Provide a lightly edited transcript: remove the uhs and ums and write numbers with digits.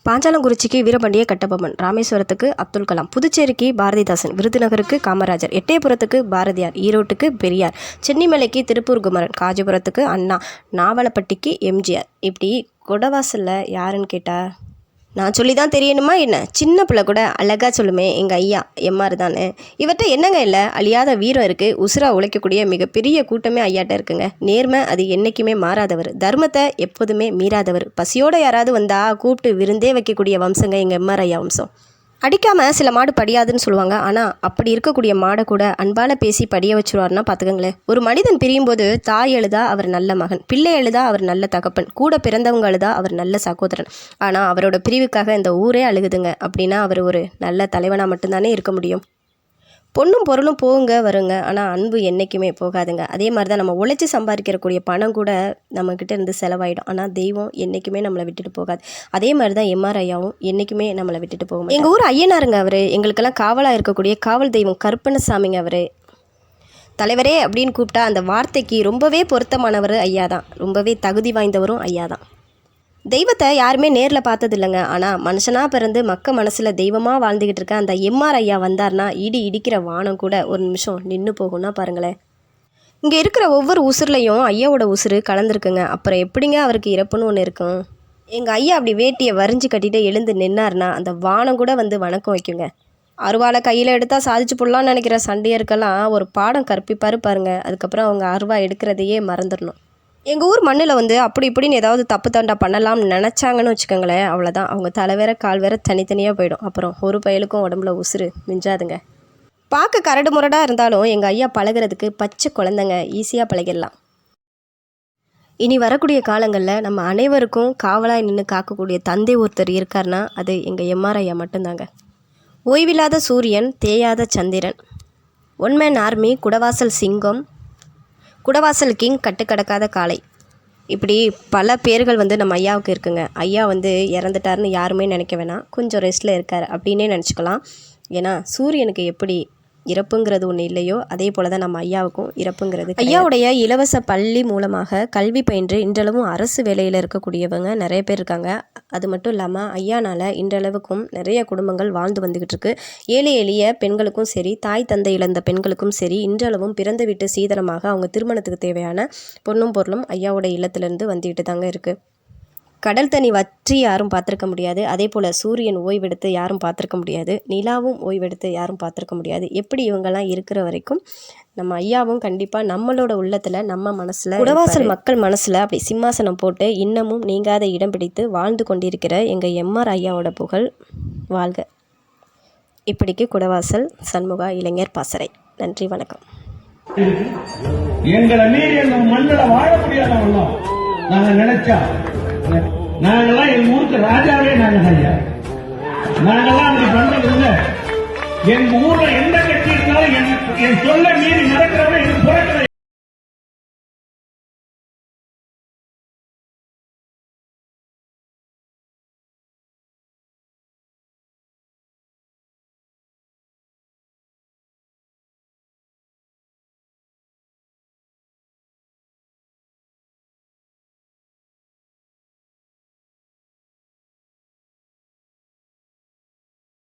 பாஞ்சாலங்குறிச்சிக்கு வீரபாண்டிய கட்டபொம்மன், ராமேஸ்வரத்துக்கு அப்துல் கலாம், புதுச்சேரிக்கு பாரதிதாசன், விருதுநகருக்கு காமராஜர், எட்டயபுரத்துக்கு பாரதியார், ஈரோட்டுக்கு பெரியார், சென்னிமலைக்கு திருப்பூர் குமரன், காஞ்சிபுரத்துக்கு அண்ணா, நாவலப்பட்டிக்கு எம்ஜிஆர். இப்படி குடவாசலில் யாருன்னு கேட்டா நான் சொல்லி தான் தெரியணுமா என்ன? சின்ன பிள்ளை கூட அழகாக சொல்லுமே எங்கள் ஐயா எம்ஆர் தானே. இவர்கிட்ட என்னங்க இல்லை, அழியாத வீரம் இருக்குது. உசுரா உழைக்கக்கூடிய மிகப்பெரிய கூட்டமே ஐயாட்ட இருக்குங்க. நேர்மை அது என்றைக்குமே மாறாதவர், தர்மத்தை எப்போதுமே மீறாதவர், பசியோடு யாராவது வந்தால் கூப்பிட்டு விருந்தே வைக்கக்கூடிய வம்சங்க எங்கள் எம்ஆர் ஐயா வம்சம். அடிக்காமல் சில மாடு படியாதுன்னு சொல்லுவாங்க. ஆனால் அப்படி இருக்கக்கூடிய மாடை கூட அன்பால் பேசி படிய வச்சுருவாருன்னா பார்த்துக்கங்களேன். ஒரு மனிதன் பிரியும் போது தாய் எழுதா அவர் நல்ல மகன், பிள்ளை எழுதா அவர் நல்ல தகப்பன், கூட பிறந்தவங்க எழுதா அவர் நல்ல சகோதரன். ஆனால் அவரோட பிரிவுக்காக இந்த ஊரே அழுகுதுங்க. அப்படின்னா அவர் ஒரு நல்ல தலைவனாக மட்டும்தானே இருக்க முடியும். பொண்ணும் பொருளும் போகுங்க வருங்க, ஆனால் அன்பு என்றைக்குமே போகாதுங்க. அதே மாதிரி தான் நம்ம உழைச்சி சம்பாதிக்கிறக்கூடிய பணம் கூட நம்மக்கிட்ட இருந்து செலவாயிடும். ஆனால் தெய்வம் என்றைக்குமே நம்மளை விட்டுட்டு போகாது. அதே மாதிரி தான் எம்ஆர் ஐயாவும் என்றைக்குமே நம்மளை விட்டுட்டு போகும். எங்கள் ஊர் ஐயனாருங்க அவர். எங்களுக்கெல்லாம் காவலாக இருக்கக்கூடிய காவல் தெய்வம் கருப்பண்ணசாமிங்க அவர். தலைவரே அப்படின்னு கூப்பிட்டா அந்த வார்த்தைக்கு ரொம்பவே பொருத்தமானவர் ஐயா தான். ரொம்பவே தகுதி வாய்ந்தவரும் ஐயா தான். தெய்வத்தை யாருமே நேரில் பார்த்தது இல்லைங்க. ஆனால் மனுஷனாக பிறந்து மனசில் தெய்வமாக வாழ்ந்துக்கிட்டு இருக்க அந்த எம்ஆர் ஐயா வந்தார்னா இடிக்கிற வானம் கூட ஒரு நிமிஷம் நின்று போகும்னா பாருங்களேன். இங்கே இருக்கிற ஒவ்வொரு உசுர்லையும் ஐயாவோட உசுறு கலந்துருக்குங்க. அப்புறம் எப்படிங்க அவருக்கு இறப்புன்னு ஒன்று இருக்கும்? எங்கள் ஐயா அப்படி வேட்டியை வரிஞ்சு கட்டிட்டு எழுந்து நின்னார்னா அந்த வானம் கூட வந்து வணக்கம் வைக்குங்க. அருவாளை கையில் எடுத்தால் சாதிச்சு போடலான்னு நினைக்கிற சண்டையருக்கெல்லாம் ஒரு பாடம் கற்பிப்பார் பாருங்க. அதுக்கப்புறம் அவங்க அருவா எடுக்கிறதையே மறந்துடணும். எங்கள் ஊர் மண்ணில் வந்து அப்படி இப்படின்னு ஏதாவது தப்பு தண்டா பண்ணலாம்னு நினச்சாங்கன்னு வச்சுக்கோங்களேன், அவ்வளோதான். அவங்க தலை வேற கால் வேற தனித்தனியாக போயிடும். அப்புறம் ஒரு பயலுக்கும் உடம்புல உசுறு மிஞ்சாதுங்க. பார்க்க கரடு முரடாக இருந்தாலும் எங்கள் ஐயா பழகிறதுக்கு பச்சை குழந்தைங்க, ஈஸியாக பழகிடலாம். இனி வரக்கூடிய காலங்களில் நம்ம அனைவருக்கும் காவலாய் நின்று காக்கக்கூடிய தந்தை ஒருத்தர் இருக்கார்னா அது எங்கள் எம்ஆர் ஐயா மட்டும்தாங்க. ஓய்வில்லாத சூரியன், தேயாத சந்திரன், ஒன்மேன் ஆர்மி, குடவாசல் சிங்கம், குடவாசல் கிங், கட்டுக்கடக்காத காளை, இப்படி பல பேர்கள் வந்து நம்ம ஐயாவுக்கு இருக்குங்க. ஐயா வந்து இறந்துட்டாருன்னு யாருமே நினைக்க வேணாம், கொஞ்சம் ரெஸ்ட்டில் இருக்கார் அப்படின்னே நினச்சிக்கலாம். ஏன்னா சூரியனுக்கு எப்படி இறப்புங்கிறது ஒன்று இல்லையோ அதே போல் தான் நம்ம ஐயாவுக்கும் இறப்புங்கிறது. ஐயாவுடைய இலவச பள்ளி மூலமாக கல்வி பயின்று இன்றளவும் அரசு வேலையில் இருக்கக்கூடியவங்க நிறைய பேர் இருக்காங்க. அது மட்டும் இல்லாமல் ஐயானால் இன்றளவுக்கும் நிறைய குடும்பங்கள் வாழ்ந்து வந்துக்கிட்டு இருக்கு. ஏழை எளிய பெண்களுக்கும் சரி, தாய் தந்தை இழந்த பெண்களுக்கும் சரி, இன்றளவும் பிறந்த வீட்டு சீதனமாக அவங்க திருமணத்துக்கு தேவையான பொண்ணும் பொருளும் ஐயாவோட இல்லத்திலேருந்து வந்துக்கிட்டு தாங்க இருக்குது. கடல் தண்ணி வற்றி யாரும் பார்த்துருக்க முடியாது. அதே போல் சூரியன் ஓய்வெடுத்து யாரும் பார்த்துருக்க முடியாது. நிலாவும் ஓய்வெடுத்து யாரும் பார்த்துருக்க முடியாது. எப்படி இவங்கெல்லாம் இருக்கிற வரைக்கும் நம்ம ஐயாவும் கண்டிப்பாக நம்மளோட உள்ளத்தில், நம்ம மனசில், குடவாசல் மக்கள் மனசில் அப்படி சிம்மாசனம் போட்டு இன்னமும் நீங்காத இடம் பிடித்து வாழ்ந்து கொண்டிருக்கிற எங்கள் எம்ஆர் ஐயாவோட புகழ் வாழ்க. இப்படிக்கு குடவாசல் சண்முகா, இளைஞர் பாசறை. நன்றி, வணக்கம். எங்களை மீறி எங்க மண்ணில் வாழ முடியாதவங்க நாங்கள் நினைச்சா நாங்கெல்லாம் எங்க ஊருக்கு ராஜாவே நாங்க ஐயா. நாங்கெல்லாம் அப்படி பண்றது இல்லை. எங்க ஊர்ல எந்த கட்சி இருந்தாலும் என் சொல்ல மீறி நடக்கிறவங்க எனக்கு